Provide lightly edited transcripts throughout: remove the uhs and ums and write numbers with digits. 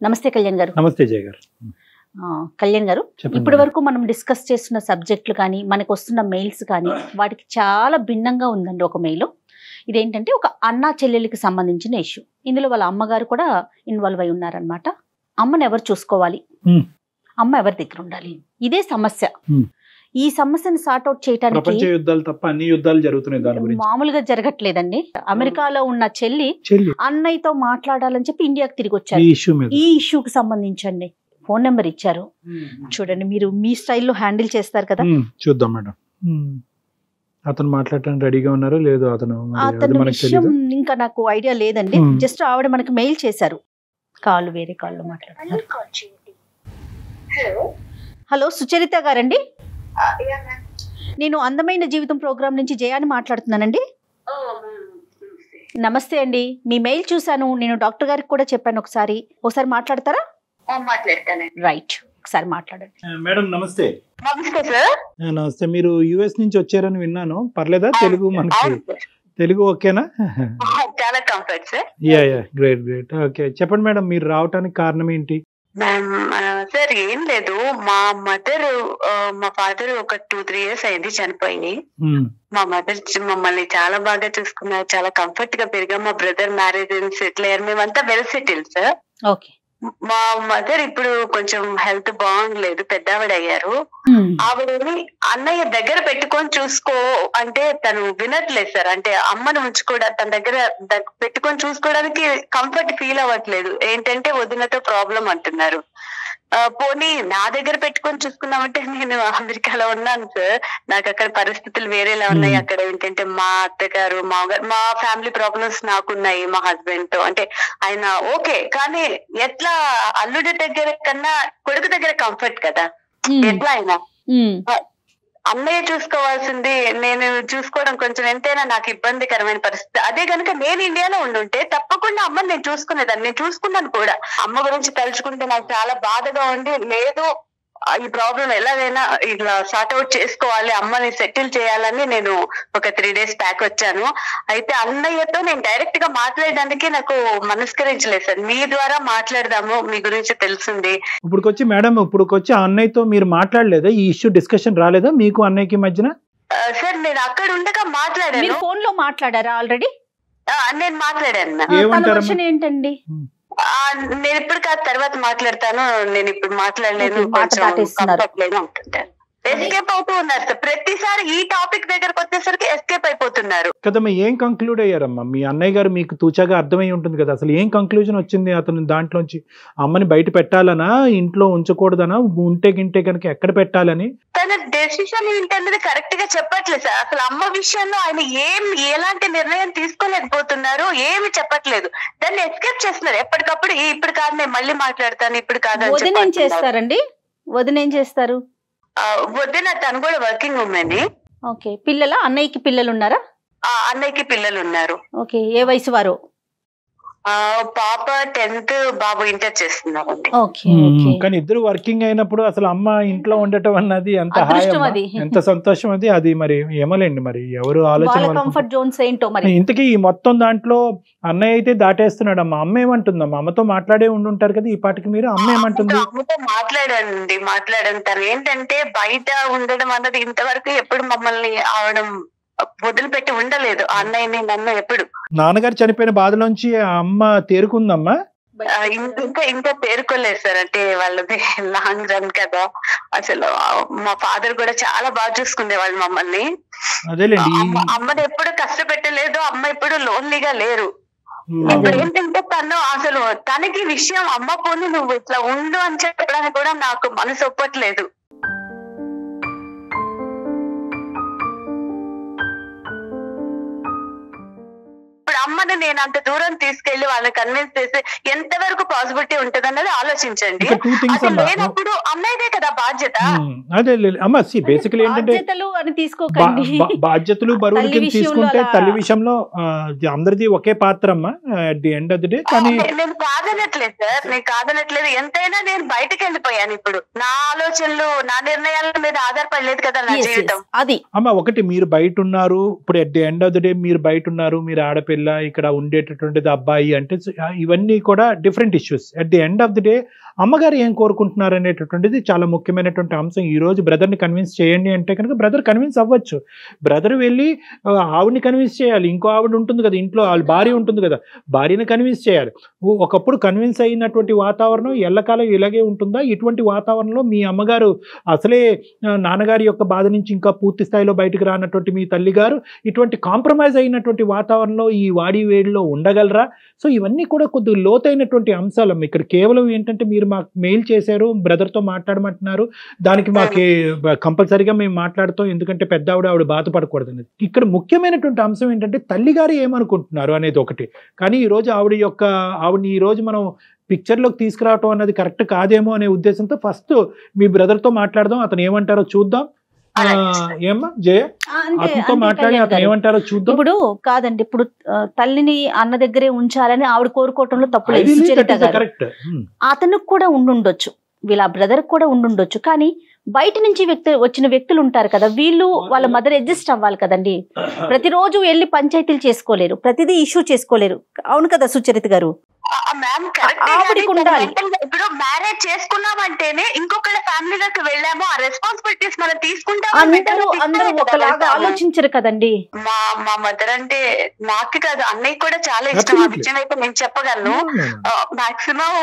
నమస్తే కళ్యాణ్ గారు. నమస్తే జయ గారు. కళ్యాణ్ గారు, ఇప్పటి వరకు మనం డిస్కస్ చేస్తున్న సబ్జెక్టులు కానీ మనకు వస్తున్న మెయిల్స్ కానీ వాటికి చాలా భిన్నంగా ఉందండి ఒక మెయిల్. ఇదేంటంటే ఒక అన్నా చెల్లెలికి సంబంధించిన ఇష్యూ. ఇందులో వాళ్ళ అమ్మగారు కూడా ఇన్వాల్వ్ అయి ఉన్నారనమాట. అమ్మని ఎవరు చూసుకోవాలి, అమ్మ ఎవరి దగ్గర ఉండాలి, ఇదే సమస్య. ఈ సమస్యను సార్ట్అవుట్ చేయడానికి యుద్ధాలు తప్ప అన్ని యుద్ధాలు జరుగుతున్నాయి. దాని గురించి మామూలుగా జరగట్లేదండి. అమెరికాలో ఉన్న చెల్లి అన్నయ్యతో మాట్లాడాలని చెప్పి ఇండియాకి తిరిగి వచ్చారు. ఈ ఇష్యూకి సంబంధించండి ఫోన్ నెంబర్ ఇచ్చారు. చూడండి, మీరు మీ స్టైల్లో హ్యాండిల్ చేస్తారు కదా. చూద్దాం మేడం. అతను మాట్లాడటానికి రెడీగా ఉన్నారో లేదో అతను విషయం ఇంకా నాకు ఐడియా లేదండి. జస్ట్ ఆవిడ మనకి మెయిల్ చేశారు. కాల్ వేరే కాల్లో మాట్లాడుతున్నారు. హలో, సుచరిత గారండి? నేను అందమైన జీవితం ప్రోగ్రామ్ నుంచి జయాని మాట్లాడుతున్నానండి. నమస్తే అండి. మీ మెయిల్ చూశాను. నేను డాక్టర్ గారికి కూడా చెప్పాను. ఒకసారి మాట్లాడతారా? రైట్, ఒకసారి మాట్లాడండి. మేడం నమస్తే. నమస్తే సార్. నమస్తే. మీరు యుఎస్ నుంచి వచ్చారని విన్నాను. పర్లేదా? తెలుగు మనకి తెలుగు ఓకేనా? చాలా comfort sir. Great great. Okay, చెప్పండి మేడం, మీరు రావడానికి కారణం ఏంటి? సార్ ఏం లేదు, మా ఫాదర్ ఒక 2-3 years అయింది చనిపోయి. మా మదర్ మమ్మల్ని చాలా బాగా చూసుకున్నారు, చాలా కంఫర్ట్ గా పెరిగాం. మా బ్రదర్ మ్యారేజ్ సెటిల్ అయ్యారు, మేమంతా వెల్ సెటిల్ సార్. ఓకే. మా మదర్ ఇప్పుడు కొంచెం హెల్త్ బాగుండలేదు, పెద్దవాడ అయ్యారు. ఆవిడని అన్నయ్య దగ్గర పెట్టుకొని చూసుకో అంటే తను వినట్లేదు సార్. అంటే అమ్మను ఉంచుకోవడానికి తన దగ్గర పెట్టుకొని చూసుకోవడానికి కంఫర్ట్ ఫీల్ అవ్వట్లేదు. ఏంటంటే వదినతో ప్రాబ్లం అంటున్నారు. పోనీ నా దగ్గర పెట్టుకొని చూసుకున్నామంటే నేను అమెరికాలో ఉన్నాను సార్, నాకు అక్కడ పరిస్థితులు వేరేలా ఉన్నాయి. అక్కడ ఏంటంటే మా అత్తగారు మామగారు, మా ఫ్యామిలీ ప్రాబ్లమ్స్ నాకున్నాయి మా హస్బెండ్ తో. అంటే ఆయన ఓకే, కానీ ఎట్లా అల్లుడి దగ్గర కన్నా కొడుకు దగ్గర కంఫర్ట్ కదా. ఎట్లా అయినా అన్నయ్య చూసుకోవాల్సింది నేను చూసుకోవడం కొంచెం ఎంతైనా నాకు ఇబ్బందికరమైన పరిస్థితి. అదే కనుక నేను ఇండియాలో ఉండుంటే తప్పకుండా అమ్మని నేను చూసుకునేదాన్ని. నేను చూసుకున్నాను కూడా. అమ్మ గురించి తలుచుకుంటే నాకు చాలా బాధగా ఉండి, లేదు ఈ ప్రాబ్లం ఎలాగైనా ఇట్లా సార్ట్అవుట్ చేసుకోవాలి, అమ్మని సెటిల్ చేయాలని నేను ఒక 3 days బ్యాక్ వచ్చాను. అయితే అన్నయ్యతో నేను డైరెక్ట్ గా మాట్లాడడానికి నాకు మనస్కరించలేదు సార్. మీ ద్వారా మాట్లాడదాము, మీ గురించి తెలిసింది. ఇప్పుడుకొచ్చి మేడం, ఇప్పుడుకొచ్చి అన్నయ్యతో మీరు మాట్లాడలేదా? ఈ ఇష్యూ డిస్కషన్ రాలేదా మీకు అన్నయ్యకి మధ్యన? సార్ నేను అక్కడ ఉండగా మాట్లాడాను. ఫోన్ లో మాట్లాడారా ఆల్రెడీ? నేను మాట్లాడాను. ఏంటండి? నేను ఇప్పుడు కాదు, తర్వాత మాట్లాడతాను, నేను ఇప్పుడు మాట్లాడలేను, కంఫర్ట్లేదు అంటుంటాను. ఎస్కేప్ అవుతూ ఉన్నారు సార్. ప్రతిసారి ఈ టాపిక్ దగ్గరకు వచ్చేసరికి ఎస్కేప్ అయిపోతున్నారు కదమ్మా. ఏం కంక్లూడ్ అయ్యారమ్మా? మీ అన్నయ్య గారు మీకు తూచాగా అర్థమై ఉంటుంది కదా, అసలు ఏం కంక్లూజన్ వచ్చింది అతను దాంట్లోంచి? అమ్మని బయట పెట్టాలనా, ఇంట్లో ఉంచకూడదనా, ఉంటే గింటే కనుక ఎక్కడ పెట్టాలని? తన డెసిషన్ ఏంటనేది కరెక్ట్ గా చెప్పట్లేదు సార్. అసలు అమ్మ విషయంలో ఆయన ఎలాంటి నిర్ణయం తీసుకోలేకపోతున్నారు, ఏమి చెప్పట్లేదు. దాన్ని ఎస్కేప్ చేస్తున్నారు ఎప్పటికప్పుడు. ఇప్పుడు కాదు, నేను మళ్ళీ మాట్లాడతాను, ఇప్పుడు కాదు. వదిన ఏం చేస్తారండి? వదిన ఏం చేస్తారు? వదిన తను కూడా వర్కింగ్ ఉమెన్. ఓకే. పిల్లల అన్నయ్యకి పిల్లలు ఉన్నారా? అన్నయ్యకి పిల్లలు ఉన్నారు. ఓకే. ఏ వయసు వారు? పాప 10th, బాబు ఇంటర్ చేస్తున్నారండి. కానీ ఇద్దరు వర్కింగ్ అయినప్పుడు అసలు అమ్మ ఇంట్లో ఉండటం అన్నది ఎంత ఎంత సంతోషం అది. అది మరి ఏమోలేండి, మరి ఎవరు ఆలోచన. కంఫర్ట్ జోన్స్ ఏంటో మరి. ఇంతకీ ఈ మొత్తం దాంట్లో అన్నయ్య అయితే దాటేస్తున్నాడు. అమ్మ ఏమంటుందమ్మా? అమ్మతో మాట్లాడే ఉండుంటారు కదా ఈ పాటికి మీరు. అమ్మ ఏమంటుంది? అమ్మతో మాట్లాడాను. తను ఏంటంటే బయట ఉండడం అన్నది ఇంతవరకు ఎప్పుడు మమ్మల్ని ఆవడం వదిలిపెట్టి ఉండలేదు. అన్నయ్యని నన్ను ఎప్పుడు. నాన్నగారు చనిపోయిన బాధలోంచి అమ్మ తేరుకుందమ్మా? ఇంకా తేరుకోలేదు సార్. అంటే వాళ్ళది లాంగ్ రన్ కదా. అసలు మా ఫాదర్ కూడా చాలా బాగా చూసుకుందే వాళ్ళు మమ్మల్ని. అమ్మని ఎప్పుడు కష్టపెట్టలేదు. అమ్మ ఎప్పుడు లోన్లీగా లేరు. ఇప్పుడు ఏంటంటే తను అసలు తనకి విషయం అమ్మ పోనీ నువ్వు ఇట్లా ఉండు అని చెప్పడానికి కూడా నాకు మనసు ఒప్పట్లేదు. అమ్మని నేను అంత దూరం తీసుకెళ్లి వాళ్ళని కన్విన్స్ చేసి ఎంతవరకు పాసిబిలిటీ ఉంటది అన్నది ఆలోచించండి. అసలు లేనప్పుడు అన్నయ్యదే కదా బాధ్యత. అదే అమ్మ, బేసికలీ ఏంటంటే బాధ్యతలు బరువులు తీసుకుంటే తల్లి విషయంలో అందరిది ఒకే పాత్ర అమ్మ at the end of the day. కానీ నేను కాదనట్లేదు సార్, నేను కాదనట్లేదు. ఎంతైనా నేను బయటకు వెళ్ళిపోయాను. ఇప్పుడు నా ఆలోచనలు, నా నిర్ణయాల మీద ఆధారపడలేదు కదా నా జీవితం. అది అమ్మ, ఒకటి మీరు బయట ఉన్నారు, ఇప్పుడు at the end of the day మీరు బయట ఉన్నారు, మీరు ఆడపిల్ల, ఇక్కడ ఉండేటటువంటిది అబ్బాయి అంటే ఇవన్నీ కూడా different issues. At the end of the day అమ్మగారు ఏం కోరుకుంటున్నారు అనేటటువంటిది చాలా ముఖ్యమైనటువంటి అంశం. ఈ రోజు బ్రదర్ని కన్విన్స్ చేయండి అంటే కనుక బ్రదర్ కన్విన్స్ అవ్వచ్చు. బ్రదర్ వెళ్ళి ఆవిడని కన్విన్స్ చేయాలి. ఇంకో ఆవిడ ఉంటుంది కదా ఇంట్లో, వాళ్ళ భార్య ఉంటుంది కదా, భార్యని కన్విన్స్ చేయాలి. ఒకప్పుడు కన్విన్స్ అయినటువంటి వాతావరణం ఎల్లకాలం ఇలాగే ఉంటుందా? ఇటువంటి వాతావరణంలో మీ అమ్మగారు అసలే నాన్నగారి యొక్క బాధ నుంచి ఇంకా పూర్తి స్థాయిలో బయటకు రానటువంటి మీ తల్లి గారు ఇటువంటి కాంప్రమైజ్ అయినటువంటి వాతావరణంలో ఈ వాడి వేడిలో ఉండగలరా? సో ఇవన్నీ కూడా కొద్దిగా లోతైనటువంటి అంశాలు. ఇక్కడ కేవలం ఏంటంటే మీరు మాకు మెయిల్ చేశారు, బ్రదర్తో మాట్లాడమంటున్నారు, దానికి మాకు కంపల్సరీగా మేము మాట్లాడతాం ఎందుకంటే పెద్ద ఆవిడ బాధపడకూడదు అనేది. ఇక్కడ ముఖ్యమైనటువంటి అంశం ఏంటంటే తల్లిగారు ఏమనుకుంటున్నారు అనేది ఒకటి. కానీ ఈరోజు ఆవిడని ఈరోజు మనం పిక్చర్లోకి తీసుకురావటం అన్నది కరెక్ట్ కాదేమో అనే ఉద్దేశంతో ఫస్ట్ మీ బ్రదర్తో మాట్లాడదాం, అతను ఏమంటారో చూద్దాం. ఏమ్మా జయ, అతనితో మాట్లాడి అతను ఏమంటారో చూద్దాం. ఇప్పుడు కాదండి, ఇప్పుడు తల్లిని అన్న దగ్గరే ఉంచాలని ఆవిడ కోరుకోవటంలో తప్పులేదు. అతనికి కూడా ఉండుండొచ్చు, వీళ్ళ బ్రదర్ కూడా ఉండుండొచ్చు. కానీ బయట నుంచి వచ్చిన వ్యక్తులు ఉంటారు కదా, వీళ్ళు వాళ్ళ మదర్ అడ్జస్ట్ అవ్వాలి కదండి. ప్రతిరోజు వెళ్ళి పంచాయతీలు చేసుకోలేరు, ప్రతిదీ ఇష్యూ చేసుకోలేరు. అవును కదా సుచరిత గారు? మ్యామ్ ఇప్పుడు మ్యారేజ్ చేసుకున్నామంటేనే ఇంకొకళ్ళ ఫ్యామిలీలోకి వెళ్ళాము, ఆ రెస్పాన్సిబిలిటీస్ మనం తీసుకుంటాం. అందరూ ఒకలాగా ఆలోచించరు కదండి. మా మదర్ అంటే నాకు కాదు అన్నయ్య కూడా చాలా ఇష్టం. ఆ విషయం అయితే నేను చెప్పగలను. మాక్సిమం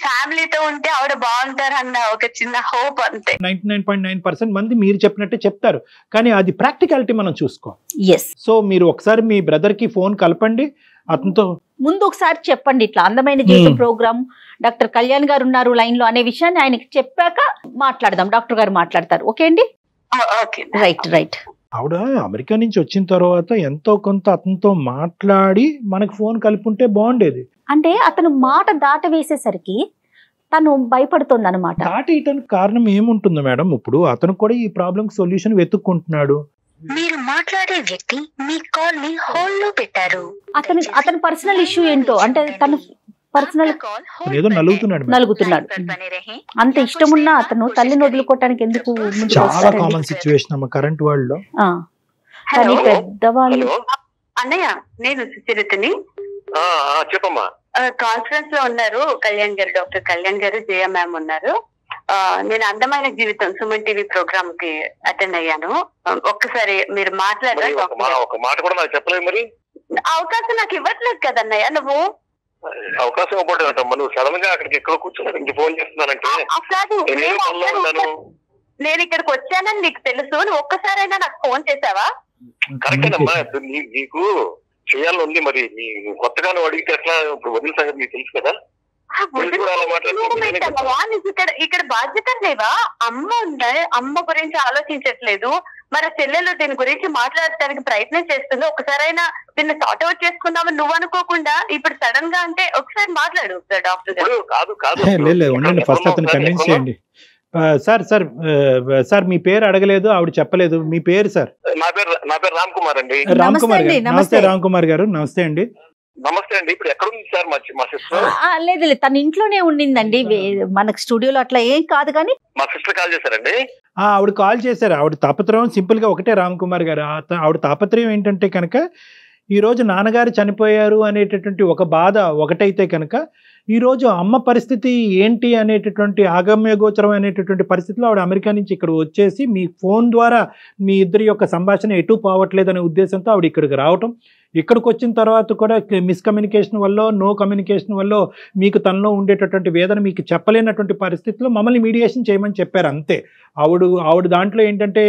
ఫ్యామిలీతో ఉంటే ఆవిడ బాగుంటారు అన్న ఒక చిన్న హోప్ అంతే. 99.9% మంది మీరు చెప్పినట్టే చెప్తారు, కానీ అది ప్రాక్టికాలిటీ మనం చూసుకోవాలి. సో మీరు ఒకసారి మీ బ్రదర్ కి ఫోన్ కలపండి, అతనితో ముందు ఒకసారి చెప్పండి ఇట్లా అందమైన జీవితం ప్రోగ్రామ్ డాక్టర్ కళ్యాణ్ గారు ఉన్నారు లైన్ లో అనే విషయాన్ని ఆయనకి చెప్పాక మాట్లాడదాం. డాక్టర్ గారు మాట్లాడతారు. ఓకే అండి? రైట్. ఆవిడ అమెరికా నుంచి వచ్చిన తర్వాత ఎంతో కొంత అతనితో మాట్లాడి మనకు ఫోన్ కలుపుంటే బాగుండేది. అంటే అతను మాట దాట వేసేసరికి తను భయపడుతుంది అనమాట. దాటేయటానికి కారణం ఏముంటుంది మేడం? ఇప్పుడు అతను కూడా ఈ ప్రాబ్లం సొల్యూషన్ వెతుక్కుంటున్నాడు. మీరు మాట్లాడే వ్యక్తి మీ కాల్ ని హోల్డ్ లో పెట్టారు. అతని పర్సనల్ ఇష్యూ ఏంటో, అంటే తను పర్సనల్ ఏదో నలుగుతున్నాడు. అంత ఇష్టం ఉన్నా అతను తల్లిని వదులుకోవటానికి ఎందుకు? చాలా కామన్ సిచ్యువేషన్ అమ్మ కరెంట్ వరల్డ్ లో. కానీ పెద్దవాళ్ళు. అన్నయ్య నేను సుచరితని. చెప్పమ్మా. కాన్ఫరెన్స్ లో ఉన్నారు కళ్యాణ్ గారు, డాక్టర్ కళ్యాణ్ గారు, జయ మ్యామ్ ఉన్నారు. నేను అందమైన జీవితం సుమన్ టీవీ ప్రోగ్రామ్ కి అటెండ్ అయ్యాను. ఒక్కసారి మీరు మాట్లాడారు. ఒక మాట కూడా నాకు చెప్పలేదు. మరి అవకాశం నాకు ఇవ్వట్లేదు కదన్నయ్య నువ్వు. అవకాశం ఇవ్వబోతున్నా నువ్వు సడన్ గా అక్కడికి ఎక్కడ కూర్చున్నా ఫోన్ చేస్తున్నానంటే నేను ఇక్కడికి వచ్చానని నీకు తెలుసు. నువ్వు ఒక్కసారైనా నాకు ఫోన్ చేసావా? కరెక్టేనమ్మా, నీకు చేయాలని ఉంది. మరి కొత్తగా నువ్వు అడిగితే ఎట్లా? ఇప్పుడు వదిన సంగతి నీకు తెలుసు కదా. ఇక్కడ బాధ్యత లేవా? అమ్మ ఉందా? అమ్మ గురించి ఆలోచించట్లేదు. మరి చెల్లెలు దీని గురించి మాట్లాడటానికి ప్రయత్నం చేస్తుంది. ఒకసారైనా దీన్ని సార్ట్ అవుట్ చేసుకుందామని నువ్వు అనుకోకుండా ఇప్పుడు సడన్ గా అంటే ఒకసారి మాట్లాడు డాక్టర్ గారు. ఫస్ట్ అతను కన్విన్స్ చేయండి. సార్ మీ పేరు అడగలేదు, ఆవిడ చెప్పలేదు. మీ పేరు సార్? నా పేరు రామ్ కుమార్ అండి. రామ్ కుమార్ గారు నమస్తే. రామ్ కుమార్ గారు నమస్తే అండి. నమస్తే అండి. ఇప్పుడు ఎక్కడ ఉంది సార్ మా సిస్టర్? లేదు తన ఇంట్లోనే ఉండిందండి. మనకు స్టూడియోలో అట్లా ఏం కాదు. కానీ మా సిస్టర్ కాల్ చేశారండి. ఆవిడ కాల్ చేశారు. ఆవిడ తాపత్రయం సింపుల్ గా ఒకటే రామ్ కుమార్ గారు. ఆవిడ తాపత్రయం ఏంటంటే కనుక ఈరోజు నాన్నగారు చనిపోయారు అనేటటువంటి ఒక బాధ ఒకటైతే కనుక ఈరోజు అమ్మ పరిస్థితి ఏంటి అనేటటువంటి ఆగమ్యగోచరం అనేటటువంటి పరిస్థితిలో ఆవిడ అమెరికా నుంచి ఇక్కడ వచ్చేసి మీ ఫోన్ ద్వారా మీ ఇద్దరి యొక్క సంభాషణ ఎటు పోవట్లేదనే ఉద్దేశంతో ఆవిడ ఇక్కడికి రావటం. ఇక్కడికి వచ్చిన తర్వాత కూడా మిస్కమ్యూనికేషన్ వల్ల, నో కమ్యూనికేషన్ వల్ల మీకు తనలో ఉండేటటువంటి వేదన మీకు చెప్పలేనటువంటి పరిస్థితిలో మమ్మల్ని మీడియేషన్ చేయమని చెప్పారు అంతే. ఆవిడ దాంట్లో ఏంటంటే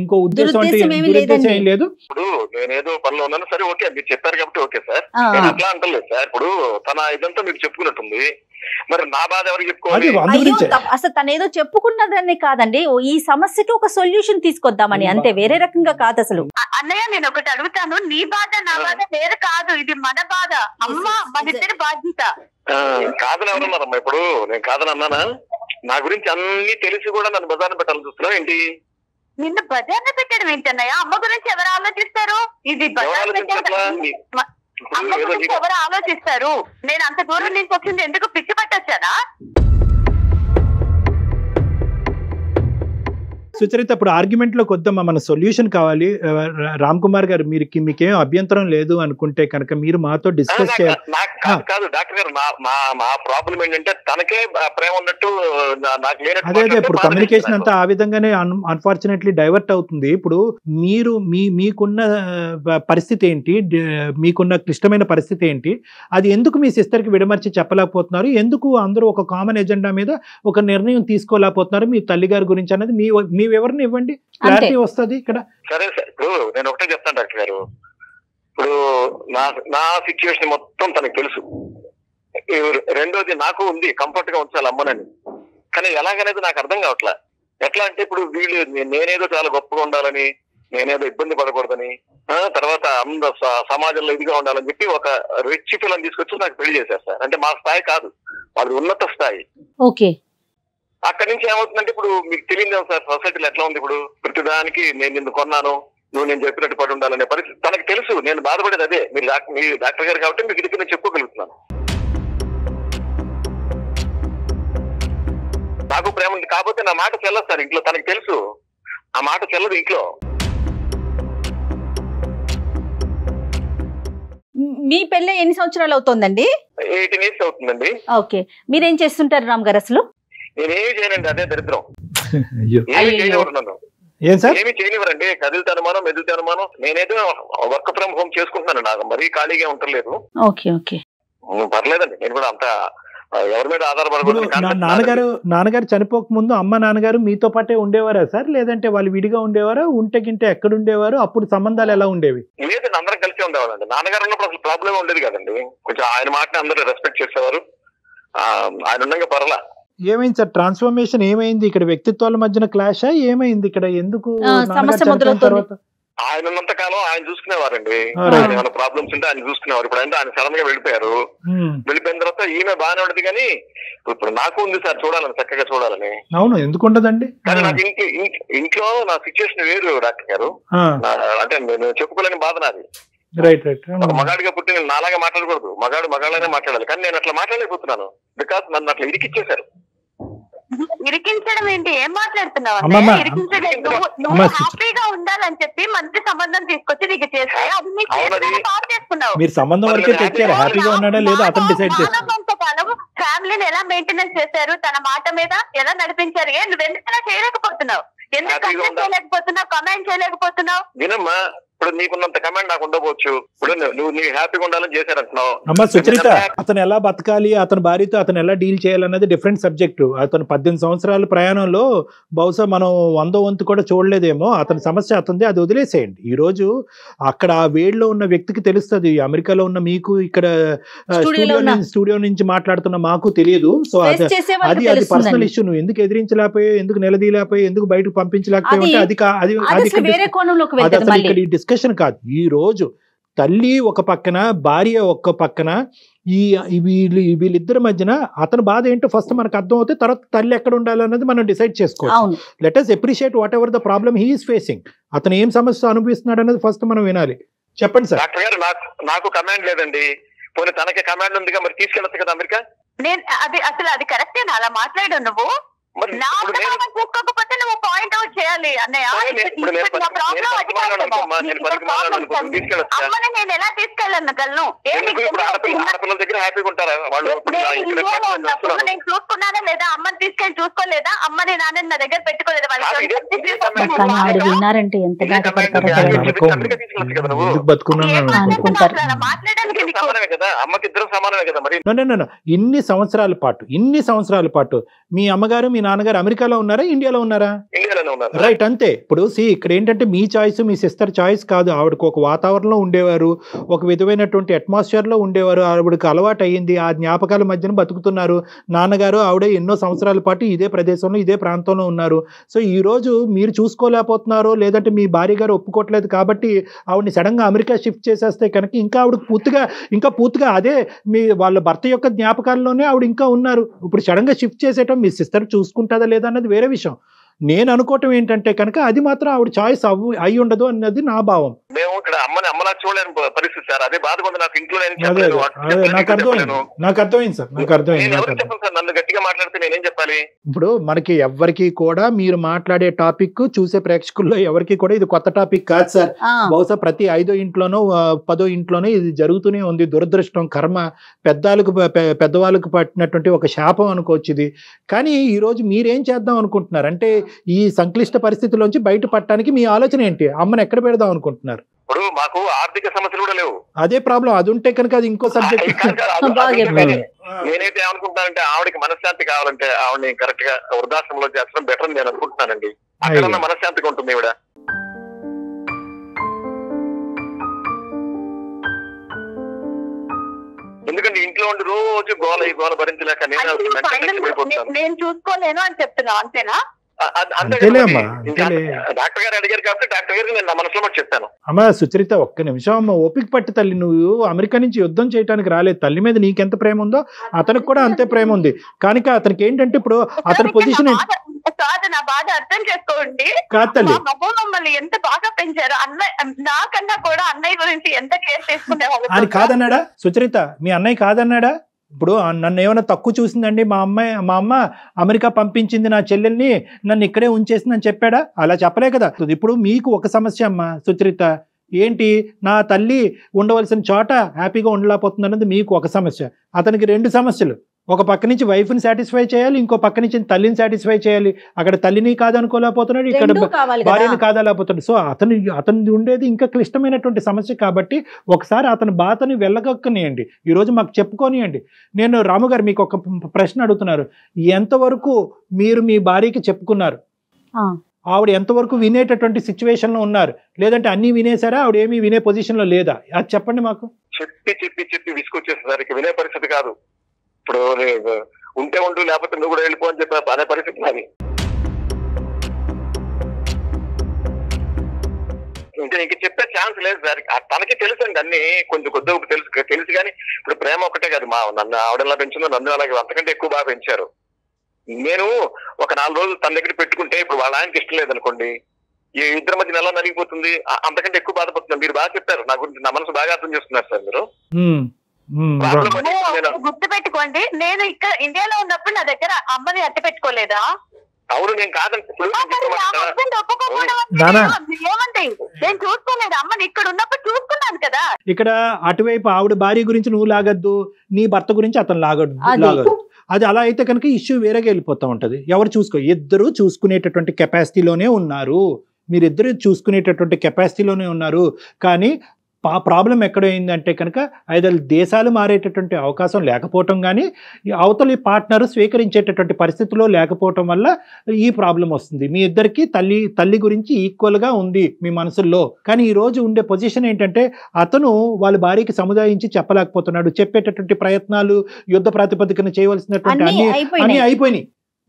ఇంకో ఉద్దేశం అంటే దురుద్దేశం ఏం లేదు. ఇప్పుడు నేనేదో పనిలో ఉన్నాను, సరే ఓకే మీరు చెప్పారు కాబట్టి ఓకే సార్, నేను అట్లా అంటలేదు సార్. ఇప్పుడు తన ఇదంతా మీకు చెప్పుకున్నట్టుంది, మరి నా బాధ ఎవరికి చెప్పుకోవాలి? అసలు తనేదో చెప్పుకున్నదని కాదండి, ఈ సమస్యకి ఒక సొల్యూషన్ తీసుకొద్దామని అంతే, వేరే రకంగా కాదు అసలు. అన్నయ్య నేను ఒకటి అడుగుతాను, నీ బాధ నా బాధ వేరే కాదు, ఇది మన బాధ. అమ్మ మన ఇద్దరి బాధ్యత. కాదని ఎవరన్నారమ్మా? ఇప్పుడు నేను కాదని అన్నానా? నా గురించి అన్ని తెలిసి కూడా నన్ను బజార్ని పెట్టాలని చూస్తున్నావు ఏంటి? నిన్ను బజార్ని పెట్టడం ఏంటన్నయ్య? అమ్మ గురించి ఎవరు ఆలోచిస్తారు? ఇది అమ్మ గురించి ఎవరు ఆలోచిస్తారు? నేను అంత దూరం నుంచి వచ్చింది ఎందుకు? పిచ్చి పట్టొచ్చానా? సుచరిత ఇప్పుడు ఆర్గ్యుమెంట్ లోకి వద్దామా, మన సొల్యూషన్ కావాలి. రామ్ కుమార్ గారు మీకేం అభ్యంతరం లేదు అనుకుంటే కనుక మీరు మాతో డిస్కస్ చేయాలి. కాదు డాక్టర్ గారు, మా ప్రాబ్లం ఏంటంటే తనకే ప్రేమ ఉన్నట్టు నాకు లేనట్టు. అదే ఇప్పుడు కమ్యూనికేషన్ అంతా ఆ విధంగానే అన్ఫార్చునేట్లీ డైవర్ట్ అవుతుంది. ఇప్పుడు మీరు మీకున్న పరిస్థితి ఏంటి, మీకున్న క్లిష్టమైన పరిస్థితి ఏంటి, అది ఎందుకు మీ సిస్టర్ కి విడమర్చి చెప్పలేకపోతున్నారు, ఎందుకు అందరూ ఒక కామన్ ఎజెండా మీద ఒక నిర్ణయం తీసుకోలేకపోతున్నారు మీ తల్లి గారి గురించి అనేది మీ వివరణ ఇవ్వండి, క్లారిటీ వస్తుంది ఇక్కడ. సరే సార్, ఇప్పుడు నేను ఒకటే చెప్తాను డాక్టర్ గారు. ఇప్పుడు నా సిచ్యువేషన్ మొత్తం తనకు తెలుసు. రెండోది నాకు ఉంది కంఫర్ట్ గా ఉంచాలి అమ్మనని, కానీ ఎలాగనేది నాకు అర్థం కావట్లా. ఎట్లా అంటే ఇప్పుడు వీళ్ళు నేనేదో చాలా గొప్పగా ఉండాలని, నేనేదో ఇబ్బంది పడకూడదని, తర్వాత సమాజంలో ఇదిగా ఉండాలని చెప్పి ఒక రిచ్ పిల్లని తీసుకొచ్చి నాకు పెళ్లి చేశారు సార్. అంటే మా స్థాయి కాదు, వాళ్ళది ఉన్నత స్థాయి. ఓకే. అక్కడి నుంచి ఏమవుతుందంటే ఇప్పుడు మీకు తెలియదు సార్ సొసైటీలో ఎట్లా ఉంది. ఇప్పుడు ప్రతిదానికి నేను నిన్ను కొన్నాను, నువ్వు నేను చెప్పినట్టు పడి ఉండాలనే పరిస్థితి తనకు తెలుసు. నేను బాధపడేది అదే. మీరు డాక్టర్ గారు కాబట్టి మీకు ఇది నేను చెప్పుకోగలుగుతున్నాను. నాకు ప్రేమ ఉంది కాకపోతే నా మాట చెల్లదు సార్ ఇంట్లో, తనకు తెలుసు ఆ మాట చెల్లదు ఇంట్లో. మీ పెళ్ళి ఎన్ని సంవత్సరాలు అవుతుందండి? 18 years అవుతుందండి. ఓకే. మీరేం చేస్తుంటారు రామ్ గారు అసలు? నేనేమి చేయనండి, అదే దరిద్రం. ఏమి చేయనివ్వరు నన్ను, ఏమి చేయనివ్వరండి. కదిలితే అనుమానం, మెదిలితే అనుమానం. నేనేదో వర్క్ ఫ్రమ్ హోమ్ చేసుకుంటున్నాను, నాకు మరీ ఖాళీగా ఉండలేదు. ఓకే ఓకే, పర్లేదండి. నేను కూడా అంత ఎవరి మీద ఆధారపడకూడదు. నాన్నగారు చనిపోక ముందు అమ్మ నాన్నగారు మీతో పాటే ఉండేవారా సార్, లేదంటే వాళ్ళు విడిగా ఉండేవారా, ఉంటే గింటే ఎక్కడ ఉండేవారు, అప్పుడు సంబంధాలు ఎలా ఉండేవి? లేదండి, అందరం కలిసి ఉండేవాళ్ళండి. నాన్నగారు ఉన్నప్పుడు అసలు ప్రాబ్లం ఉండేది కదండి. కొంచెం ఆయన మాటని అందరూ రెస్పెక్ట్ చేసేవారు. ఆయన ఉండగా పర్లా. ఏమైంది సార్ ట్రాన్స్ఫర్మేషన్ ఏమైంది ఇక్కడ? వ్యక్తిత్వాల మధ్యన క్లాషా ఏమైంది ఇక్కడ? ఎందుకు సమస్య? ఆయన ఉన్నంత కాలం ఆయన చూసుకునేవారండి. ఏమైనా ప్రాబ్లమ్స్ ఉంటే ఆయన చూసుకునేవారు. ఇప్పుడు అంటే ఆయన సడన్ గా వెళ్ళిపోయారు. వెళ్ళిపోయిన తర్వాత ఈమె బాగానే ఉండదు, కానీ ఇప్పుడు నాకు ఉంది సార్ చూడాలని, చక్కగా చూడాలని. అవును, ఎందుకు ఉండదండి? కానీ నాకు ఇంట్లో నా సిచ్యువేషన్ వేరు డాక్టర్ గారు. అంటే నేను చెప్పుకోలేని బాధ నాది. Right right. ఒక మగాడిగా పుట్టి నేను నాలాగా మాట్లాడకూడదు, మగాళ్ళనే మాట్లాడాలి. కానీ నేను అట్లా మాట్లాడలేకపోతున్నాను, బికాస్ నన్ను అట్లా ఇరికిచ్చేశారు. ఇరికించడం ఏంటి? ఏం మాట్లాడుతున్నావు? నువ్వు హ్యాపీగా ఉండాలని చెప్పి మంచి సంబంధం తీసుకొచ్చి నీకు చేస్తే అది చేసుకున్నావు. మీరు సంబంధం వరకే తెచ్చారు, హ్యాపీగా ఉన్నాడా లేదా అతను డిసైడ్ చేస్తారు. ఫ్యామిలీని ఎలా మెయింటెనెన్స్ చేశారు, తన మాట మీద ఎలా నడిపించారు? నువ్వు ఎందుకు చేయలేకపోతున్నావు? ఎందుకు చేయలేకపోతున్నావు? కమెంట్ చేయలేకపోతున్నావు? వినమ్మా, ఇప్పుడు నీకున్నంత కమాండ్ నాకు ఉండవచ్చు. ఇప్పుడు నువ్వు హ్యాపీగా ఉండాలని చేశారంటున్నావు. అమ్మా సుచరిత, అతను ఎలా బతకాలి, అతని భార్యతో అతను ఎలా డీల్ చేయాలన్నది డిఫరెంట్ సబ్జెక్టు. అతను 18 సంవత్సరాల ప్రయాణంలో బహుశా మనం 100వ వంతు కూడా చూడలేదేమో. అతని సమస్య అతనిది, అది వదిలేసేయండి. ఈ రోజు అక్కడ ఆ వేడిలో ఉన్న వ్యక్తికి తెలుస్తుంది. అమెరికాలో ఉన్న మీకు, ఇక్కడ స్టూడియో నుంచి మాట్లాడుతున్న మాకు తెలియదు. సో అది పర్సనల్ ఇష్యూ. నువ్వు ఎందుకు ఎదిరించలేకపోయావు, ఎందుకు నిలదీయలేకపోయావు, ఎందుకు బయటకు పంపించలేకపోయావు అంటే అది డిస్కషన్ కాదు. ఈ రోజు తల్లి ఒక పక్కన, భార్య ఒక్క పక్కన, వీళ్ళిద్దరి మధ్యన అతని బాధ ఏంటో ఫస్ట్ మనకు అర్థం అవుతుంది. తర్వాత తల్లి ఎక్కడ ఉండాలన్నది మనం డిసైడ్ చేసుకోవాలి. Let us appreciate what ever the problem he is facing. అతను ఏం సమస్య అనుభవిస్తున్నాడు అనేది ఫస్ట్ మనం వినాలి. చెప్పండి సార్. డాక్టర్ గారు, నాకు కమాండ్ లేదండి. పోనీ తనకి కమాండ్ ఉందిగా, మరి తీసుకెళ్ళచ్చు కదా అమెరికా. నేను అది కరెక్టేనా అలా మాట్లాడు? నువ్వు చూసుకోకపోతే నువ్వు పాయింట్ అవుట్ చేయాలి అన్నయ్య. అమ్మని నేను ఎలా తీసుకెళ్ళగలను? నేను చూసుకున్నానా లేదా? అమ్మని తీసుకెళ్ళి చూసుకోలేదా? అమ్మని నాన్న నా దగ్గర పెట్టుకోలేదా? విన్నారంటే ఎంత ఇన్ని సంవత్సరాల పాటు మీ అమ్మగారు మీ నాన్నగారు అమెరికాలో ఉన్నారా, ఇండియాలో ఉన్నారా? రైట్, అంతే. ఇప్పుడు ఇక్కడ ఏంటంటే మీ చాయిస్, మీ సిస్టర్ చాయిస్ కాదు. ఆవిడకు ఒక వాతావరణంలో ఉండేవారు, ఒక విధమైనటువంటి అట్మాస్ఫియర్ లో ఉండేవారు. ఆవిడకి అలవాటు అయ్యింది, ఆ జ్ఞాపకాల మధ్యన బతుకుతున్నారు. నాన్నగారు ఆవిడ ఎన్నో సంవత్సరాల పాటు ఇదే ప్రదేశంలో, ఇదే ప్రాంతంలో ఉన్నారు. సో ఈ రోజు మీరు చూసుకోలేకపోతున్నారు, లేదంటే మీ భార్య గారు ఒప్పుకోవట్లేదు కాబట్టి ఆవిడని సడన్ గా అమెరికా షిఫ్ట్ చేసేస్తే కనుక ఇంకా ఆవిడకి పూర్తిగా అదే వాళ్ళ భర్త యొక్క జ్ఞాపకాల్లోనే ఆవిడ ఇంకా ఉన్నారు. ఇప్పుడు సడన్ గా షిఫ్ట్ చేసేయటం మీ సిస్టర్ చూసుకుంటుందా లేదా అన్నది వేరే విషయం. నేను అనుకోవటం ఏంటంటే కనుక అది మాత్రం ఆవిడ చాయిస్ అయి ఉండదు అన్నది నా భావం. మేము ఇక్కడ అమ్మలా చూడలేని పరిస్థితి సార్. అదే బాధ ఉంది నాకు. ఇంట్లో నాకు అర్థమైంది సార్, నాకు అర్థమైంది. సార్ నన్ను గట్టిగా మాట్లాడితే నేనేం చెప్పాలి? ఇప్పుడు మనకి ఎవరికి కూడా మీరు మాట్లాడే టాపిక్ చూసే ప్రేక్షకుల్లో ఎవరికి కూడా ఇది కొత్త టాపిక్ కాదు సార్. బహుశా ప్రతి 5వ ఇంట్లోనో 10వ ఇంట్లోనో ఇది జరుగుతూనే ఉంది. దురదృష్టం, కర్మ, పెద్దవాళ్ళకు పట్టినటువంటి ఒక శాపం అనుకోవచ్చు ఇది. కానీ ఈ రోజు మీరేం చేద్దాం అనుకుంటున్నారు అంటే ఈ సంక్లిష్ట పరిస్థితిలోంచి బయటపడటానికి మీ ఆలోచన ఏంటి? అమ్మని ఎక్కడ పెడదాం అనుకుంటున్నారు? ఇప్పుడు మాకు ఆర్థిక సమస్యలు కూడా లేవు. అదే ప్రాబ్లం. అది ఉంటే కనుక అది ఇంకో సబ్జెక్ట్. నేనైతే ఏమనుకుంటున్నానంటే ఆవిడకి మనశ్శాంతి కావాలంటే ఆవిడని కరెక్ట్ గా వృద్ధాశ్రమంలో చేర్చడం బెటర్ అని నేను అనుకుంటున్నానండి. అక్కడ మనశ్శాంతిగా ఉంటుంది ఈవిడ. ఎందుకంటే ఇంట్లో ఉండి రోజు గోల భరించలేక నేను చూసుకోలేను అని చెప్తున్నా, అంతేనా? డాక్టర్ గారు అడిగారు కాబట్టి డాక్టర్ గారికి నేను నా మనసులో చెప్పాను. అమ్మా సుచరిత, ఒక్క నిమిషం అమ్మ, ఓపిక పట్టి తల్లి. నువ్వు అమెరికా నుంచి యుద్ధం చేయడానికి రాలేదు. తల్లి మీద నీకెంత ప్రేమ ఉందో అతనికి కూడా అంతే ప్రేమ ఉంది. కనుక అతనికి ఏంటంటే ఇప్పుడు అతని పొజిషన్ నా బాధ అర్థం చేసుకోండి. కాదు తల్లి, మమ్మల్ని ఎంత బాగా పెంచారు. అన్నయ్య నాకన్నా కూడా అన్నయ్య గురించి ఎంత కేర్ తీసుకునేవాళ్ళు. అది కాదన్నాడా సుచరిత? మీ అన్నయ్య కాదన్నాడా? ఇప్పుడు నన్ను ఏమైనా తక్కువ చూసిందండి మా అమ్మ అమెరికా పంపించింది నా చెల్లెల్ని, నన్ను ఇక్కడే ఉంచేసిందని చెప్పాడా? అలా చెప్పలే కదా. ఇప్పుడు మీకు ఒక సమస్య అమ్మా సుచరిత, ఏంటి నా తల్లి ఉండవలసిన చోట హ్యాపీగా ఉండలేకపోతుంది అన్నది మీకు ఒక సమస్య. అతనికి 2 సమస్యలు. ఒక పక్క నుంచి వైఫ్ని సాటిస్ఫై చేయాలి, ఇంకో పక్క నుంచి తల్లిని సాటిస్ఫై చేయాలి. అక్కడ తల్లిని కాదనుకోలేకపోతున్నాడు, ఇక్కడ భార్యని కాదలేకపోతున్నాడు. సో అతను ఉండేది ఇంకా క్లిష్టమైనటువంటి సమస్య. కాబట్టి ఒకసారి అతని బాధని వెళ్ళగక్కనియండి, ఈరోజు మాకు చెప్పుకోనియండి. నేను రాము గారు మీకు ఒక ప్రశ్న అడుగుతున్నారు. ఎంతవరకు మీరు మీ భార్యకి చెప్పుకున్నారు? ఆవిడ ఎంతవరకు వినేటటువంటి సిచ్యువేషన్ లో ఉన్నారు? లేదంటే అన్ని వినేసారా? ఆవిడ ఏమీ వినే పొజిషన్ లో లేదా? అది చెప్పండి మాకు. చెప్పి విసుకొచ్చేసరికి వినే పరిస్థితి కాదు. ఇప్పుడు ఉంటే ఉంటూ లేకపోతే నువ్వు కూడా వెళ్ళిపో అని చెప్పి అనే పరిస్థితి నాది. ఇంకా ఇంక చెప్పే ఛాన్స్ లేదు సార్. తనకి తెలుసు అండి అన్ని, కొంచెం కొద్దిగా తెలుసు కానీ ఇప్పుడు ప్రేమ ఒకటే కాదు. నన్ను ఆవిడలా పెంచిందో నన్ను అలాగే అంతకంటే ఎక్కువ బాగా పెంచారు. నేను ఒక 4 రోజులు తన దగ్గర పెట్టుకుంటే ఇప్పుడు వాళ్ళ ఆయనకి ఇష్టం లేదనుకోండి, ఈ ఇద్దరి మధ్య ఎలా నలిగిపోతుంది, అంతకంటే ఎక్కువ బాధపడుతుంది. మీరు బాగా చెప్పారు, నా గురించి నా మనసు బాగా అర్థం చేస్తున్నారు సార్ మీరు. గుర్తు పెట్టుకోండి, నేను ఇక్కడ ఇండియాలో ఉన్నప్పుడు నా దగ్గర అమ్మని అట్ట పెట్టుకోలేదా? అవును, నేను కాదండి. ఏమంటే నేను చూసుకోలేదు అమ్మని, ఇక్కడ ఉన్నప్పుడు చూసుకున్నాను కదా. ఇక్కడ అటువైపు ఆవిడ భార్య గురించి నువ్వు లాగద్దు, నీ భర్త గురించి అతను లాగద్దు. అది అలా అయితే కనుక ఇష్యూ వేరేగా వెళ్ళిపోతూ ఉంటది. ఎవరు ఇద్దరు చూసుకునేటటువంటి కెపాసిటీలోనే ఉన్నారు. మీరిద్దరు చూసుకునేటటువంటి కెపాసిటీలోనే ఉన్నారు. కానీ ప్రాబ్లం ఎక్కడైందంటే కనుక ఐదరు దేశాలు మారేటటువంటి అవకాశం లేకపోవటం, కానీ అవతలి పార్ట్నర్ స్వీకరించేటటువంటి పరిస్థితిలో లేకపోవటం వల్ల ఈ ప్రాబ్లం వస్తుంది. మీ ఇద్దరికి తల్లి గురించి ఈక్వల్గా ఉంది మీ మనసుల్లో. కానీ ఈ రోజు ఉండే పొజిషన్ ఏంటంటే అతను వాళ్ళ భార్యకి సముదాయించి చెప్పలేకపోతున్నాడు. చెప్పేటటువంటి ప్రయత్నాలు యుద్ధ ప్రాతిపదికన చేయవలసినటువంటి అన్ని అయిపోయినాయి.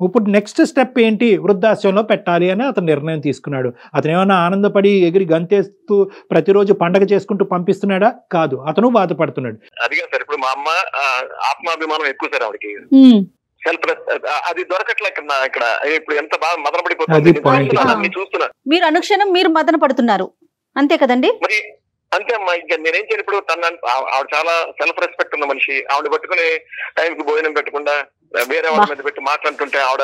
ఇప్పుడు నెక్స్ట్ స్టెప్ ఏంటి? వృద్ధాశ్రమంలో పెట్టాలి అని అతను నిర్ణయం తీసుకున్నాడు. అతను ఏమన్నా ఆనందపడి ఎగిరి గంతేస్తూ ప్రతిరోజు పండగ చేసుకుంటూ పంపిస్తున్నాడా? కాదు, అతను బాధపడుతున్నాడు. అదిగా సార్, ఇప్పుడు మా అమ్మ ఆత్మాభిమానం ఎక్కువ సార్ ఆవిడకి. సెల్ఫ్ అది దొరకట్లే ఇక్కడ. ఇప్పుడు ఎంత బాగా మదన పడిపోతుంది చూస్తున్నా. మీరు అనుక్షణం మీరు మదన పడుతున్నారు, అంతే కదండి? మరి అంతే అమ్మా. ఇంకా నేనేం చేయను. ఇప్పుడు ఆవిడ చాలా సెల్ఫ్ రెస్పెక్ట్ ఉన్న మనిషి. ఆవిడ పట్టుకుని టైంకి భోజనం పెట్టకుండా వేరే వాళ్ళ మీద పెట్టి మాట్లాడుతుంటే ఆవిడ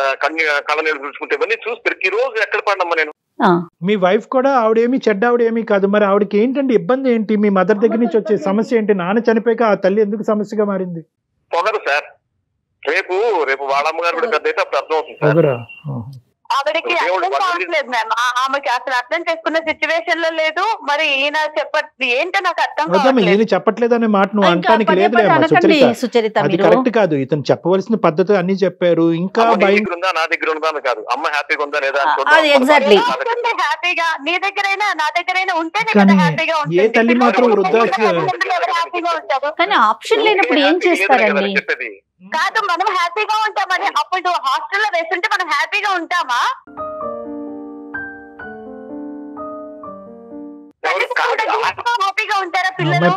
కళ్ళ నీళ్ళు చూసుకుంటే ఇవన్నీ చూసి ప్రతిరోజు ఎక్కడ పడినమ్మా నేను. మీ వైఫ్ కూడా ఆవిడేమి చెడ్డ ఆవిడేమీ కాదు. మరి ఆవిడకి ఏంటండి ఇబ్బంది ఏంటి? మీ మదర్ దగ్గర నుంచి వచ్చే సమస్య ఏంటి? నాన్న చనిపోయాక ఆ తల్లి ఎందుకు సమస్యగా మారింది? పొగరు సార్. రేపు వాళ్ళ అమ్మగారు కూడా పెద్ద అయితే అప్పుడు అర్థం అవుతుంది సార్. ఆవిడకి అర్థం కావట్లేదు మ్యామ్. ఆమెకి అసలు అర్థం చేసుకున్న సిచ్యువేషన్ లో లేదు. మరి ఈయన ఏంటో నాకు అర్థం కాదు. చెప్పట్లేదు అనే మాట నువ్వు అంటానికి లేదు. అది కరెక్ట్ కాదు. ఇతను చెప్పవలసిన పద్ధతి అన్ని చెప్పారు. ఇంకా నా దగ్గర ఉందా కాదు, అమ్మ హ్యాపీగా ఉందా లేదా హ్యాపీగా నీ దగ్గరైనా నా దగ్గరైనా ఉంటేనే హ్యాపీగా ఉంటుంది. ఏ తల్లి మాత్రం వృద్ధాశ్రమం హ్యాపీగా ఉంటారు. కానీ ఆప్షన్ లేనప్పుడు ఏం చేస్తారండి? కాదు, మనం హ్యాపీగా ఉంటామని. అప్పుడు హాస్టల్లో వేస్తుంటే మనం హ్యాపీగా ఉంటామా? హ్యాపీగా ఉంటారా పిల్లలు?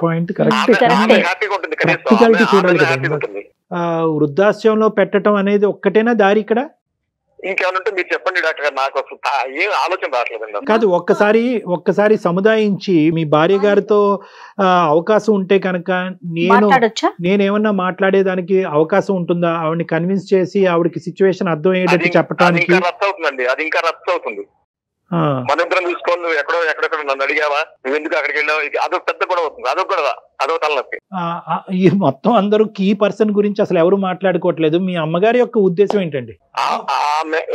వృద్ధాశ్రమంలో పెట్టడం అనేది ఒక్కటేనా దారి ఇక్కడ? ఇంకేమైనా ఉంటే మీరు చెప్పండి డాక్టర్ గారు, నాకు అసలు ఏం ఆలోచన రావట్లేదండి. కాదు, ఒక్కసారి సముదాయించి మీ భార్య గారితో అవకాశం ఉంటే కనుక నేనేమన్నా మాట్లాడేదానికి అవకాశం ఉంటుందా? ఆవిడని కన్విన్స్ చేసి ఆవిడకి సిచ్యువేషన్ అర్థం అయ్యేటట్టు చెప్పడానికి. రద్దు అవుతుందండి, అది ఇంకా రద్దు అవుతుంది. మన ఇద్దరం చూసుకొని నువ్వు ఎక్కడెక్కడ నన్ను అడిగావా, నువ్వు ఎందుకు అక్కడికి వెళ్ళావు, అదొక పెద్ద గొడవ అవుతుంది. అదొక తలనొప్పి. ఈ మొత్తం అందరూ కీ పర్సన్ గురించి అసలు ఎవరు మాట్లాడుకోవట్లేదు. మీ అమ్మగారి యొక్క ఉద్దేశం ఏంటండి?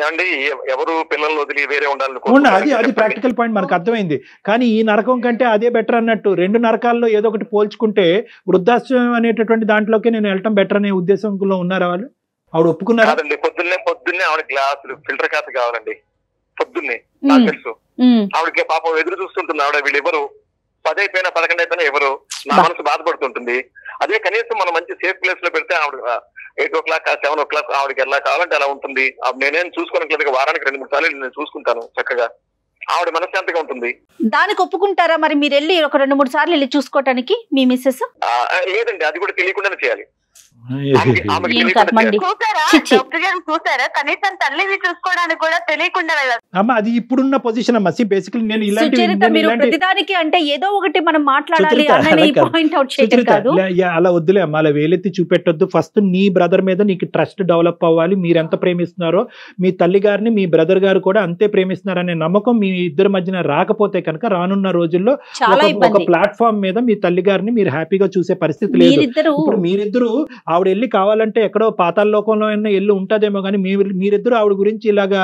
అండి ఎవరు పిల్లల్ని వదిలి వేరే ఉండాలని అది ప్రాక్టికల్ పాయింట్ మనకు అర్థమైంది. కానీ ఈ నరకం కంటే అదే బెటర్ అన్నట్టు, 2 నరకాల్లో ఏదో ఒకటి పోల్చుకుంటే వృద్ధాశ్రమం అనేటటువంటి దాంట్లోకి నేను వెళ్ళటం బెటర్ అనే ఉద్దేశంలో ఉన్నారా వాళ్ళు? ఆవిడ ఒప్పుకున్నారా? పొద్దున్నే ఆవిడ గ్లాసులు ఫిల్టర్ కాఫీ కావాలండి పొద్దున్నే. నాకు తెలుసు ఆవిడకి పాపం ఎదురు చూస్తుంటుంది. ఆవిడ వీళ్ళు ఎవరు 10 అయిపోయినా 11 అయిపోయినా ఎవరు, నా మనసు బాధపడుతుంటుంది. అదే కనీసం మనం మంచి సేఫ్ ప్లేస్ లో పెడితే ఆవిడ 8 o'clock 7 o'clock ఆవిడకి ఎలా కావాలంటే అలా ఉంటుంది. నేనేం చూసుకోవట్లేదు, వారానికి 2-3 సార్లు నేను చూసుకుంటాను చక్కగా. ఆవిడ మనశ్శాంతిగా ఉంటుంది. దానికి ఒప్పుకుంటారా మరి? మీరు వెళ్ళి ఒక 2-3 సార్లు వెళ్ళి చూసుకోవటానికి మీ మిస్సెస్? లేదండి, అది కూడా తెలియకుండానే చేయాలి. చూసారా కనీసం తల్లిని చూసుకోవడానికి కూడా తెలియకుండా అమ్మా, అది ఇప్పుడున్న పొజిషన్ అమ్మా. బేసికలీ నేను ప్రతిదానికి అంటే ఏదో ఒకటి మనం మాట్లాడాలి పాయింట్ అవుట్ చేయడం కాదు. అలా వద్దులే అమ్మా, అలా వేలెత్తి చూపెట్టొద్దు. ఫస్ట్ నీ బ్రదర్ మీద నీకు ట్రస్ట్ డెవలప్ అవ్వాలి. మీరు ఎంత ప్రేమిస్తున్నారో మీ తల్లి గారిని మీ బ్రదర్ గారు కూడా అంతే ప్రేమిస్తున్నారనే నమ్మకం మీ ఇద్దరి మధ్యన రాకపోతే కనుక రానున్న రోజుల్లో ఒక ప్లాట్ఫామ్ మీద మీ తల్లి గారిని మీరు హ్యాపీగా చూసే పరిస్థితి లేదు. ఇప్పుడు మీరిద్దరు ఆవిడ వెళ్ళి కావాలంటే ఎక్కడో పాతాళ లోకంలో అయినా వెళ్ళి ఉంటదేమో కానీ మీరిద్దరు ఆవిడ గురించి ఇలాగా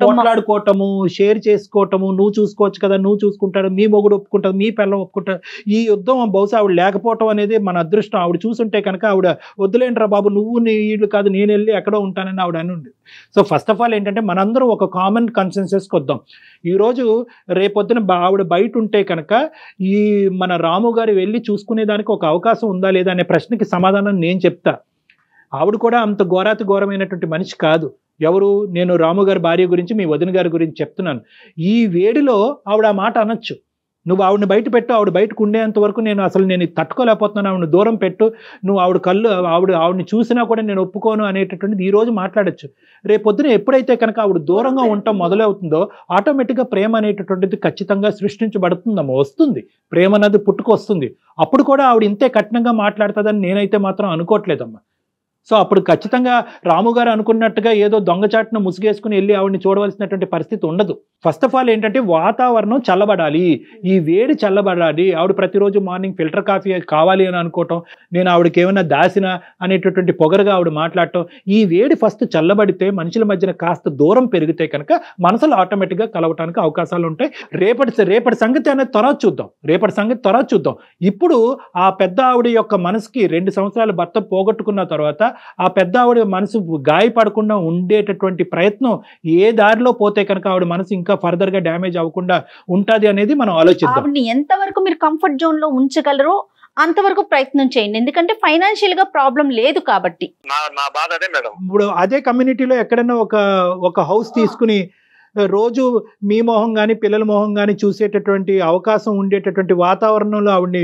పోట్లాడుకోవటము, షేర్ చేసుకోవటము, నువ్వు చూసుకోవచ్చు కదా, నువ్వు చూసుకుంటాడు, మీ మొగుడు ఒప్పుకుంటాడు, మీ పిల్లలు ఒప్పుకుంటాడు, ఈ యుద్ధం బహుశా ఆవిడ లేకపోవటం అనేది మన అదృష్టం. ఆవిడ చూసుంటే కనుక ఆవిడ వద్దులేంట్రా బాబు, నువ్వు నీళ్ళు కాదు నేను వెళ్ళి ఎక్కడో ఉంటానని ఆవిడ అని ఉంది. సో ఫస్ట్ ఆఫ్ ఆల్ ఏంటంటే మనందరం ఒక కామన్ కన్సెన్సస్కి వద్దాం. ఈరోజు రేపొద్దున ఆవిడ బయట ఉంటే కనుక ఈ మన రాము గారు వెళ్ళి చూసుకునేదానికి ఒక అవకాశం ఉందా లేదా అనే ప్రశ్నకి సమాధానం నేను చెప్తా. ఆవిడ కూడా అంత ఘోరమైనటువంటి మనిషి కాదు. ఎవరు? నేను రాము గారి భార్య గురించి మీ వదిన గారి గురించి చెప్తున్నాను. ఈ వేడిలో ఆవిడ ఆ మాట అనొచ్చు. నువ్వు ఆవిడని బయట పెట్టు, ఆవిడ బయటకు ఉండేంత వరకు నేను తట్టుకోలేకపోతున్నాను, ఆవిడని దూరం పెట్టు, నువ్వు ఆవిడని చూసినా కూడా నేను ఒప్పుకోను అనేటటువంటిది ఈ రోజు మాట్లాడచ్చు. రేపొద్దున ఎప్పుడైతే కనుక ఆవిడ దూరంగా ఉండటం మొదలవుతుందో ఆటోమేటిక్గా ప్రేమ అనేటటువంటిది ఖచ్చితంగా సృష్టించబడుతుందమ్మా, వస్తుంది. ప్రేమ అనేది పుట్టుకొస్తుంది. అప్పుడు కూడా ఆవిడ ఇంతే కఠినంగా మాట్లాడుతుందని నేనైతే మాత్రం అనుకోవట్లేదమ్మా. సో అప్పుడు ఖచ్చితంగా రాము గారు అనుకున్నట్టుగా ఏదో దొంగచాటును ముసుగేసుకుని వెళ్ళి ఆవిడని చూడవలసినటువంటి పరిస్థితి ఉండదు. ఫస్ట్ ఆఫ్ ఆల్ ఏంటంటే వాతావరణం చల్లబడాలి, ఈ వేడి చల్లబడాలి. ఆవిడ ప్రతిరోజు మార్నింగ్ ఫిల్టర్ కాఫీ కావాలి అని అనుకోవటం, నేను ఆవిడకి ఏమైనా దాసిన అనేటటువంటి పొగరుగా ఆవిడ మాట్లాడటం, ఈ వేడి ఫస్ట్ చల్లబడితే మనుషుల మధ్యన కాస్త దూరం పెరిగితే కనుక మనసులు ఆటోమేటిక్గా కలవటానికి అవకాశాలు ఉంటాయి. రేపటి సంగతి అనేది త్వరగా చూద్దాం. ఇప్పుడు ఆ పెద్ద ఆవిడ యొక్క మనసుకి 2 సంవత్సరాలు భర్త పోగొట్టుకున్న తర్వాత ఆ పెద్ద ఆవిడ మనసు గాయపడకుండా ఉండేటటువంటి ప్రయత్నం ఏ దారిలో పోతే కనుక ఆవిడ మనసు ఇంకా ఫర్దర్ గా డ్యామేజ్ అవ్వకుండా ఉంటది అనేది మనం ఆలోచిద్దాం. ఆవిడని ఎంతవరకు మీరు కంఫర్ట్ జోన్ లో ఉంచగలరో అంతవరకు ప్రయత్నం చేయండి. ఎందుకంటే ఫైనాన్షియల్ గా ప్రాబ్లం లేదు కాబట్టి. ఇప్పుడు అదే కమ్యూనిటీలో ఎక్కడైనా ఒక హౌస్ తీసుకుని రోజు మీ మొహం కానీ పిల్లల మొహం కానీ చూసేటటువంటి అవకాశం ఉండేటటువంటి వాతావరణంలో ఆవిడని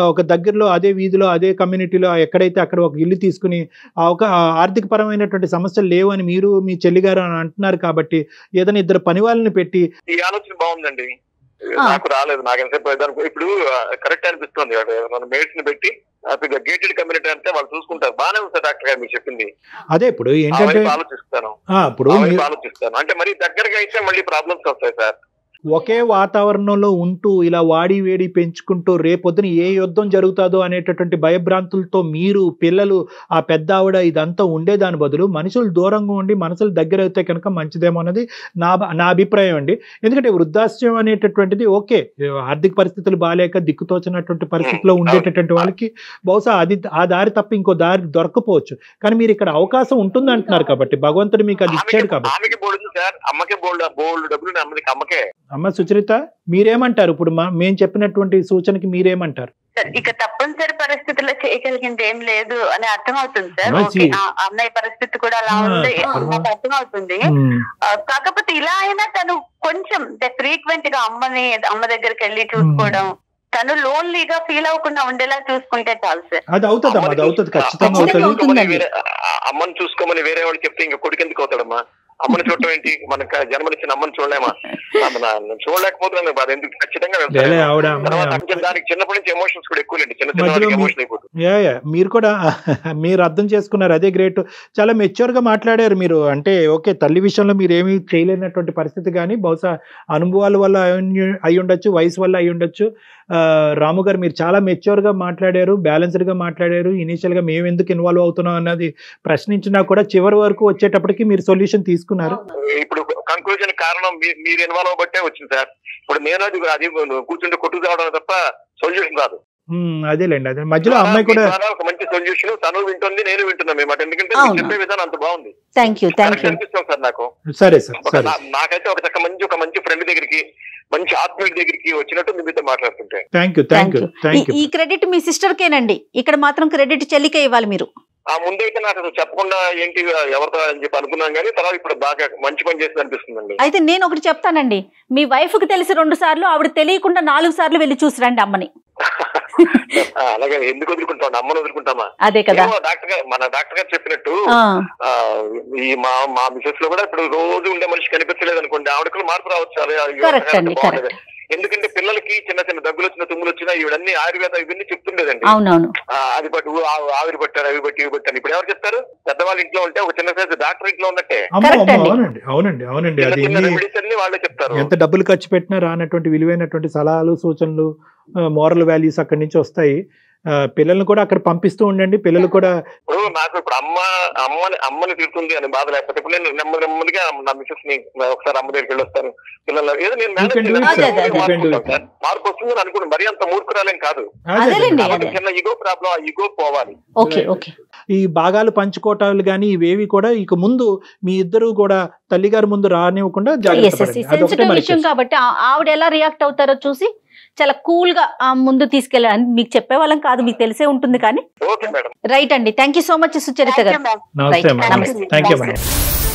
ఒక దగ్గరలో అదే వీధిలో అదే కమ్యూనిటీలో ఎక్కడైతే అక్కడ ఒక ఇల్లు తీసుకుని ఆర్థిక పరమైనటువంటి సమస్యలు లేవు అని మీరు మీ చెల్లిగారు అని అంటున్నారు కాబట్టి ఏదైనా 2 పని వాళ్ళని పెట్టి. ఈ ఆలోచన బాగుందండి, నాకు రాలేదు. నాకు ఎంతసేపు ఇప్పుడు కరెక్ట్ అనిపిస్తుంది. మన మేడ్స్ ని పెట్టి గేటెడ్ కమ్యూనిటీ అంటే వాళ్ళు చూసుకుంటారు. బాగానే ఉంది డాక్టర్ గారు మీరు చెప్పింది. అదే ఇప్పుడు ఏంటంటే ఆలోచిస్తాను అంటే మరి దగ్గరగా అయితే మళ్ళీ ప్రాబ్లమ్స్ వస్తాయి సార్. ఒకే వాతావరణంలో ఉంటూ ఇలా వాడి వేడి పెంచుకుంటూ రేపొద్దున ఏ యుద్ధం జరుగుతుందో అనేటటువంటి భయభ్రాంతులతో మీరు పిల్లలు ఆ పెద్ద ఆవిడ ఇదంతా ఉండేదాని బదులు మనుషులు దూరంగా ఉండి మనసులు దగ్గర అయితే కనుక మంచిదేమో అన్నది నా అభిప్రాయం అండి. ఎందుకంటే వృద్ధాశ్రయం అనేటటువంటిది ఓకే, ఆర్థిక పరిస్థితులు బాగాలేక దిక్కుతోచినటువంటి పరిస్థితిలో ఉండేటటువంటి వాళ్ళకి బహుశా ఆ దారి తప్ప ఇంకో దారి దొరకపోవచ్చు. కానీ మీరు ఇక్కడ అవకాశం ఉంటుంది అంటున్నారు కాబట్టి భగవంతుడు మీకు అది ఇచ్చాడు కాబట్టి. అమ్మ సుచరిత మీరేమంటారు? ఇప్పుడు మేము చెప్పినటువంటి సూచనకి మీరేమంటారు? ఇక తప్పనిసరి పరిస్థితుల్లో చేయగలిగింది ఏం లేదు అని అర్థమవుతుంది సార్. అన్నయ్య పరిస్థితి కూడా అలా ఉంది, అర్థమవుతుంది. కాకపోతే ఇలా అయినా తను కొంచెం ఫ్రీక్వెంట్ గా అమ్మ దగ్గరికి వెళ్ళి చూసుకోవడం, తను లోన్లీగా ఫీల్ అవ్వకుండా ఉండేలా చూసుకుంటే చాలు సార్. అది అవుతుంది ఖచ్చితంగా అవుతుంది. అమ్మని చూసుకోమని వేరే వాళ్ళు చెప్తే ఇంకా కొడుకు ఎందుకు అవుతాడమ్మా? అమ్మని చూడటం ఏంటి, మనకు జన్మనిచ్చిన అమ్మని చూడలేమా? చూడలేకపోతున్నాను బాధ, ఎందుకు ఖచ్చితంగా దానికి చిన్నప్పటి నుంచి ఎమోషన్స్ కూడా ఎక్కువ లేండి, చిన్న చిన్న ఎమోషన్ అయిపోతుంది. మీరు కూడా మీరు అర్థం చేసుకున్నారు, అదే గ్రేట్. చాలా మెచ్యూర్ గా మాట్లాడారు మీరు. అంటే ఓకే, తల్లి విషయంలో మీరు ఏమీ చేయలేనటువంటి పరిస్థితి, కానీ బహుశా అనుభవాల వల్ల అయి ఉండొచ్చు, వయసు వల్ల అయి ఉండొచ్చు. రాము గారు మీరు చాలా మెచ్యూర్ గా మాట్లాడారు, బ్యాలెన్స్డ్ గా మాట్లాడారు. ఇనీషియల్ గా మేము ఎందుకు ఇన్వాల్వ్ అవుతున్నాం అన్నది ప్రశ్నించినా కూడా చివరి వరకు వచ్చేటప్పటికి మీరు సొల్యూషన్ తీసుకున్నారు. ఇప్పుడు కంక్లూజన్ కారణం మీరు ఇన్వాల్వ్ అవ్వబట్టే వచ్చింది సార్. ఇప్పుడు నేను అది కూర్చుంటే కొట్టుకు రావడం తప్ప సొల్యూషన్ రాదు. అదేలేండి, అదే మధ్యలో అమ్మాయి కూడా ఒక మంచి సొల్యూషన్, తను వింటుంది, నేను వింటున్నాం మాట. ఎందుకంటే చెప్పే విధానం అంత బాగుంది. అనిపిస్తాం సార్ నాకు. సరే సార్, నాకైతే ఒక మంచి ఫ్రెండ్ దగ్గరికి, మంచి ఆత్మీయుడి దగ్గరికి వచ్చినట్టు మీతో మాట్లాడుతుంటే. Thank you. ఈ క్రెడిట్ మీ సిస్టర్ కేనండి, ఇక్కడ మాత్రం క్రెడిట్ చెల్లికే ఇవ్వాలి మీరు. ముందైతే నాకు చెప్పకుండా ఏంటి ఎవరితో అని చెప్పి అనుకున్నాం, కానీ తర్వాత ఇప్పుడు బాగా మంచి పని చేసింది అనిపిస్తుందండి. అయితే నేను ఒకటి చెప్తానండి, మీ వైఫ్ కి తెలిసి 2 సార్లు, ఆవిడ తెలియకుండా 4 సార్లు వెళ్ళి చూసిరండి అమ్మని. అలాగే ఎందుకు వదులుకుంటాం, అమ్మను వదులుకుంటామా? అదే కదా మన డాక్టర్ గారు చెప్పినట్టు. ఈ మా మిసెస్ లో కూడా ఇప్పుడు రోజు ఉండే మనిషి కనిపించలేదు అనుకోండి, ఆవిడకు మార్పు రావచ్చు. ఎందుకంటే పిల్లలకి చిన్న చిన్న దగ్గులు వచ్చిన, తుమ్ములు వచ్చినా ఇవన్నీ ఆయుర్వేద ఇవన్నీ చెప్తుండేదండి. అది పట్టు, ఆవిరి పట్టారు, అవి పట్టి, ఇవి పట్టారు. ఇప్పుడు ఎవరు చెప్తారు? పెద్దవాళ్ళ ఇంట్లో ఉంటే ఒక చిన్న సైజు డాక్టర్ ఇంట్లో ఉన్నట్టే. అవునండి, రెమెడీస్ అన్ని వాళ్ళే చెప్తారు. ఎంత డబ్బులు ఖర్చు పెట్టినా రానటువంటి విలువైనటువంటి సలహాలు, సూచనలు, మోరల్ వాల్యూస్ అక్కడి నుంచి వస్తాయి. పిల్లల్ని కూడా అక్కడ పంపిస్తూ ఉండండి. పిల్లలు కూడా నాకు ఇప్పుడు అమ్మని తిడుతుంది అని బాధ లేకపోతే, ఇప్పుడు నేను నెమ్మదిగా నా మిసెస్ ని ఒకసారి అమ్మ దగ్గరికి వెళ్ళి వస్తాను. పిల్లలు ఏదో నేను మార్పు వస్తుందని అనుకుంటున్నాను. మరీ అంత మూర్ఖురాలేం కాదు, చిన్న ఈగో ప్రాబ్లం, ఆ ఈగో పోవాలి. ఈ భాగాలు పంచుకోవటాలు కానీ ఇవేవి కూడా ఇక ముందు మీ ఇద్దరు కూడా తల్లిగారి ముందు రానివ్వకుండా విషయం కాబట్టి ఆవిడ ఎలా రియాక్ట్ అవుతారో చూసి చాలా కూల్ గా ముందు తీసుకెళ్ళాలని మీకు చెప్పే వాళ్ళం కాదు, మీకు తెలిసే ఉంటుంది. కానీ రైట్ అండి, thank you so much Sucharita గారు. నమస్తే.